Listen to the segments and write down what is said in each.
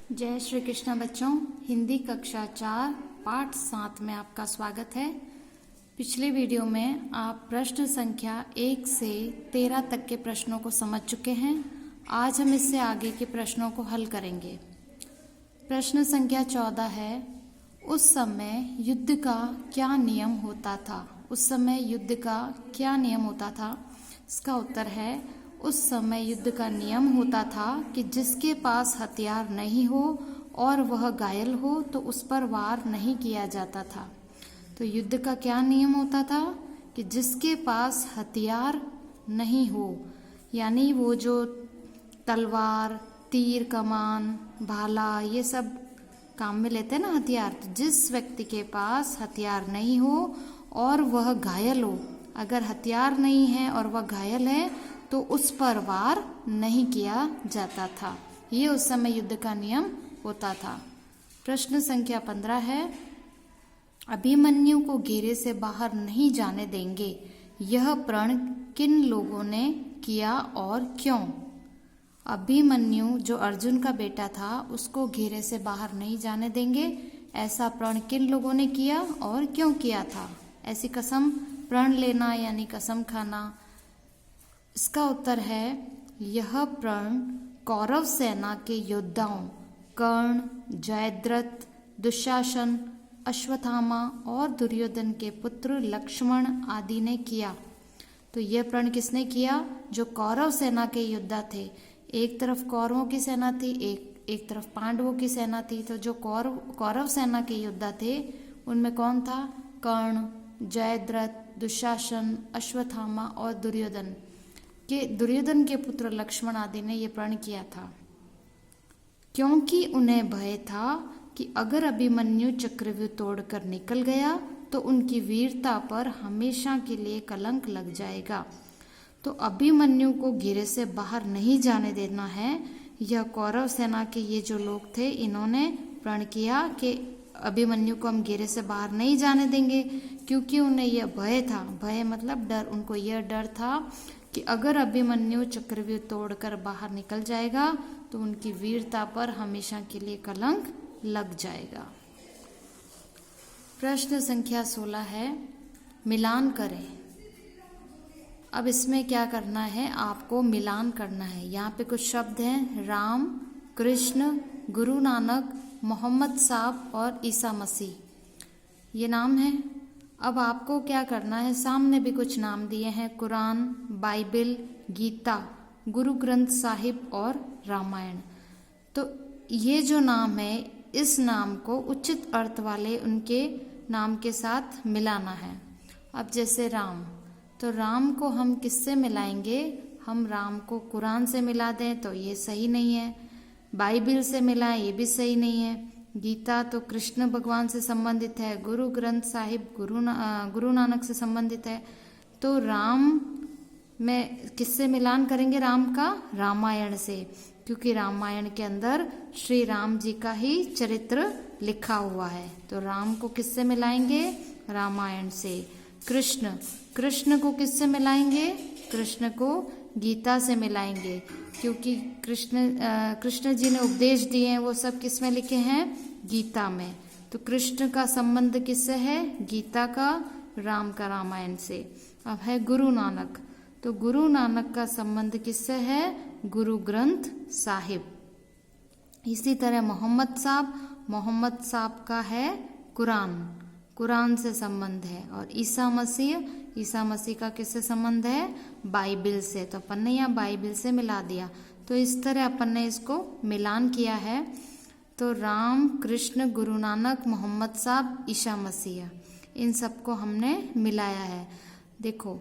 जय श्री कृष्ण बच्चों, हिंदी कक्षा 4 पाठ 7 में आपका स्वागत है। पिछले वीडियो में आप प्रश्न संख्या 1 से 13 तक के प्रश्नों को समझ चुके हैं। आज हम इससे आगे के प्रश्नों को हल करेंगे। प्रश्न संख्या 14 है, उस समय युद्ध का क्या नियम होता था? उस समय युद्ध का क्या नियम होता था? इसका उत्तर है, उस समय युद्ध का नियम होता था कि जिसके पास हथियार नहीं हो और वह घायल हो तो उस पर वार नहीं किया जाता था। तो युद्ध का क्या नियम होता था कि जिसके पास हथियार नहीं हो, यानी वो जो तलवार, तीर, कमान, भाला ये सब काम में लेते हैं ना हथियार, तो जिस व्यक्ति के पास हथियार नहीं हो और वह घायल हो, अगर हथियार नहीं है और वह घायल है तो उस पर वार नहीं किया जाता था। ये उस समय युद्ध का नियम होता था। प्रश्न संख्या 15 है, अभिमन्यु को घेरे से बाहर नहीं जाने देंगे, यह प्रण किन लोगों ने किया और क्यों? अभिमन्यु जो अर्जुन का बेटा था उसको घेरे से बाहर नहीं जाने देंगे, ऐसा प्रण किन लोगों ने किया और क्यों किया था? ऐसी कसम, प्रण लेना यानी कसम खाना। इसका उत्तर है, यह प्रण कौरव सेना के योद्धाओं कर्ण, जयद्रथ, दुशासन, अश्वत्थामा और दुर्योधन के पुत्र लक्ष्मण आदि ने किया। तो यह प्रण किसने किया? जो कौरव सेना के योद्धा थे। एक तरफ कौरवों की सेना थी, एक तरफ पांडवों की सेना थी। तो जो कौरव सेना के योद्धा थे उनमें कौन था? कर्ण, जयद्रथ, दुशासन, अश्वत्थामा और दुर्योधन के पुत्र लक्ष्मण आदि ने यह प्रण किया था, क्योंकि उन्हें भय था कि अगर अभिमन्यु चक्रव्यूह तोड़कर निकल गया तो उनकी वीरता पर हमेशा के लिए कलंक लग जाएगा। तो अभिमन्यु को घेरे से बाहर नहीं जाने देना है। यह कौरव सेना के ये जो लोग थे, इन्होंने प्रण किया कि अभिमन्यु को हम घेरे से बाहर नहीं जाने देंगे, क्योंकि उन्हें यह भय था। भय मतलब डर। उनको यह डर था कि अगर अभिमन्यु चक्रव्यूह तोड़कर बाहर निकल जाएगा तो उनकी वीरता पर हमेशा के लिए कलंक लग जाएगा। प्रश्न संख्या 16 है, मिलान करें। अब इसमें क्या करना है? आपको मिलान करना है। यहाँ पे कुछ शब्द हैं, राम, कृष्ण, गुरु नानक, मोहम्मद साहब और ईसा मसीह, ये नाम है। अब आपको क्या करना है? सामने भी कुछ नाम दिए हैं, कुरान, बाइबल, गीता, गुरु ग्रंथ साहिब और रामायण। तो ये जो नाम है, इस नाम को उचित अर्थ वाले उनके नाम के साथ मिलाना है। अब जैसे राम, तो राम को हम किससे मिलाएंगे? हम राम को कुरान से मिला दें तो ये सही नहीं है। बाइबल से मिलाएं, ये भी सही नहीं है। गीता तो कृष्ण भगवान से संबंधित है। गुरु ग्रंथ साहिब गुरु नानक से संबंधित है। तो राम में किससे मिलान करेंगे? राम का रामायण से, क्योंकि रामायण के अंदर श्री राम जी का ही चरित्र लिखा हुआ है। तो राम को किससे मिलाएंगे? रामायण से। कृष्ण को किससे मिलाएंगे? कृष्ण को गीता से मिलाएंगे, क्योंकि कृष्ण जी ने उपदेश दिए हैं वो सब किस में लिखे हैं? गीता में। तो कृष्ण का संबंध किससे है? गीता का, राम का रामायण से। अब है गुरु नानक, तो गुरु नानक का संबंध किससे है? गुरु ग्रंथ साहिब। इसी तरह मोहम्मद साहब का है कुरान से संबंध है। और ईसा मसीह का किससे संबंध है? बाइबल से। तो अपन ने यहाँ बाइबल से मिला दिया। तो इस तरह अपन ने इसको मिलान किया है। तो राम, कृष्ण, गुरु नानक, मोहम्मद साहब, ईसा मसीह, इन सबको हमने मिलाया है। देखो,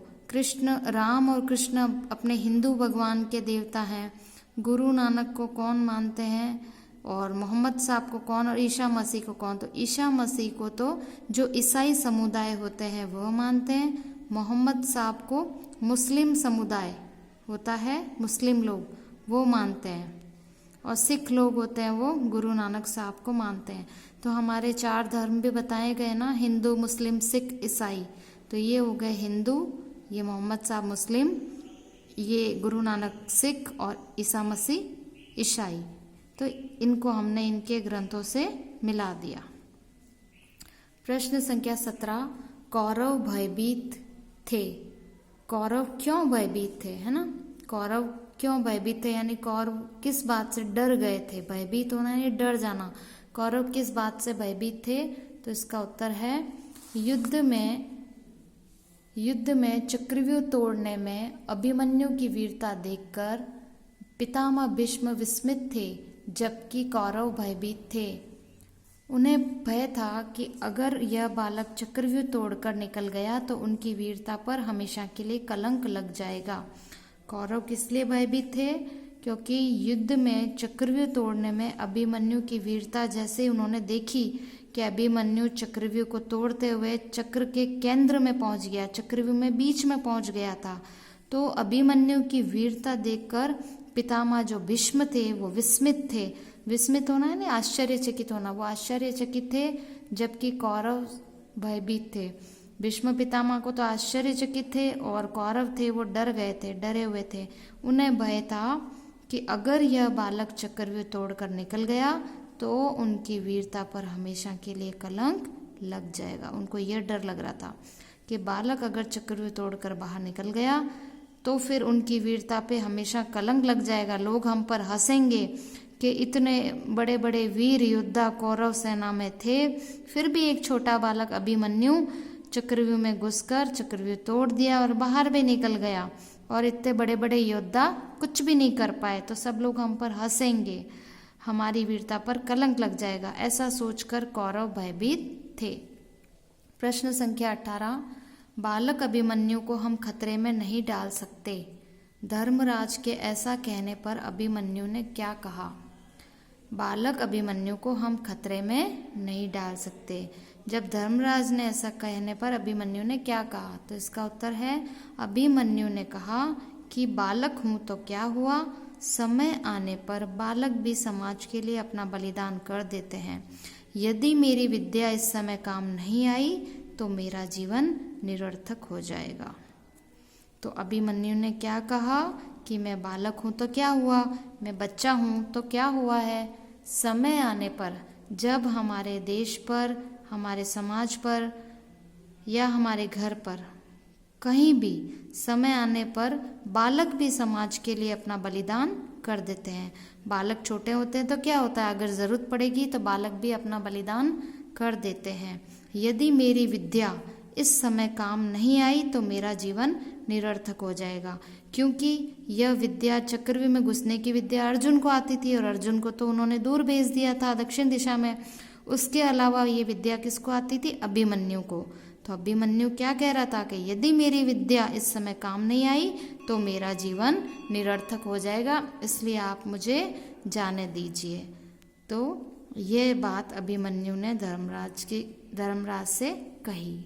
राम और कृष्ण अपने हिंदू भगवान के देवता हैं। गुरु नानक को कौन मानते हैं? और मोहम्मद साहब को कौन? और ईसा मसीह को कौन? तो ईसा मसीह को तो जो ईसाई समुदाय होते हैं वो मानते हैं। मोहम्मद साहब को मुस्लिम समुदाय होता है, मुस्लिम लोग, वो मानते हैं। और सिख लोग होते हैं वो गुरु नानक साहब को मानते हैं। तो हमारे 4 धर्म भी बताए गए ना, हिंदू, मुस्लिम, सिख, ईसाई। तो ये हो गए हिंदू, ये मोहम्मद साहब मुस्लिम, ये गुरु नानक सिख और ईसा मसीह ईसाई। तो इनको हमने इनके ग्रंथों से मिला दिया। प्रश्न संख्या 17, कौरव भयभीत थे। कौरव क्यों भयभीत थे, है ना। कौरव क्यों भयभीत थे, यानी कौरव किस बात से डर गए थे। भयभीत होना यानी डर जाना। कौरव किस बात से भयभीत थे, तो इसका उत्तर है युद्ध में चक्रव्यूह तोड़ने में अभिमन्यु की वीरता देखकर पितामह भीष्म विस्मित थे, जबकि कौरव भयभीत थे। उन्हें भय था कि अगर यह बालक चक्रव्यूह तोड़कर निकल गया तो उनकी वीरता पर हमेशा के लिए कलंक लग जाएगा। कौरव किस लिए भयभीत थे, क्योंकि युद्ध में चक्रव्यूह तोड़ने में अभिमन्यु की वीरता जैसे उन्होंने देखी कि अभिमन्यु चक्रव्यूह को तोड़ते हुए चक्र के केंद्र में पहुंच गया, चक्रव्यूह में बीच में पहुंच गया था, तो अभिमन्यु की वीरता देखकर पितामह जो भीष्म थे वो विस्मित थे। विस्मित होना है ना, आश्चर्यचकित होना, वो आश्चर्यचकित थे, जबकि कौरव भयभीत थे। भीष्म पितामह को तो आश्चर्यचकित थे और कौरव थे वो डर गए थे, डरे हुए थे। उन्हें भय था कि अगर यह बालक चक्रव्यूह तोड़कर निकल गया तो उनकी वीरता पर हमेशा के लिए कलंक लग जाएगा। उनको यह डर लग रहा था कि बालक अगर चक्रव्यूह तोड़कर बाहर निकल गया तो फिर उनकी वीरता पे हमेशा कलंक लग जाएगा। लोग हम पर हंसेंगे कि इतने बड़े बड़े वीर योद्धा कौरव सेना में थे, फिर भी एक छोटा बालक अभिमन्यु चक्रव्यूह में घुसकर चक्रव्यूह तोड़ दिया और बाहर भी निकल गया, और इतने बड़े बड़े योद्धा कुछ भी नहीं कर पाए, तो सब लोग हम पर हंसेंगे, हमारी वीरता पर कलंक लग जाएगा। ऐसा सोचकर कौरव भयभीत थे। प्रश्न संख्या 18, बालक अभिमन्यु को हम खतरे में नहीं डाल सकते। धर्मराज के ऐसा कहने पर अभिमन्यु ने क्या कहा। बालक अभिमन्यु को हम खतरे में नहीं डाल सकते। जब धर्मराज ने ऐसा कहने पर अभिमन्यु ने क्या कहा, तो इसका उत्तर है अभिमन्यु ने कहा कि बालक हूँ तो क्या हुआ, समय आने पर बालक भी समाज के लिए अपना बलिदान कर देते हैं। यदि मेरी विद्या इस समय काम नहीं आई तो मेरा जीवन निरर्थक हो जाएगा। तो अभिमन्यु ने क्या कहा कि मैं बालक हूँ तो क्या हुआ, मैं बच्चा हूँ तो क्या हुआ है, समय आने पर जब हमारे देश पर, हमारे समाज पर या हमारे घर पर कहीं भी समय आने पर बालक भी समाज के लिए अपना बलिदान कर देते हैं। बालक छोटे होते हैं तो क्या होता है, अगर ज़रूरत पड़ेगी तो बालक भी अपना बलिदान कर देते हैं। यदि मेरी विद्या इस समय काम नहीं आई तो मेरा जीवन निरर्थक हो जाएगा, क्योंकि यह विद्या चक्रव्यूह में घुसने की विद्या अर्जुन को आती थी और अर्जुन को तो उन्होंने दूर भेज दिया था दक्षिण दिशा में। उसके अलावा ये विद्या किसको आती थी, अभिमन्यु को। तो अभिमन्यु क्या कह रहा था कि यदि मेरी विद्या इस समय काम नहीं आई तो मेरा जीवन निरर्थक हो जाएगा, इसलिए आप मुझे जाने दीजिए। तो ये बात अभिमन्यु ने धर्मराज से कही।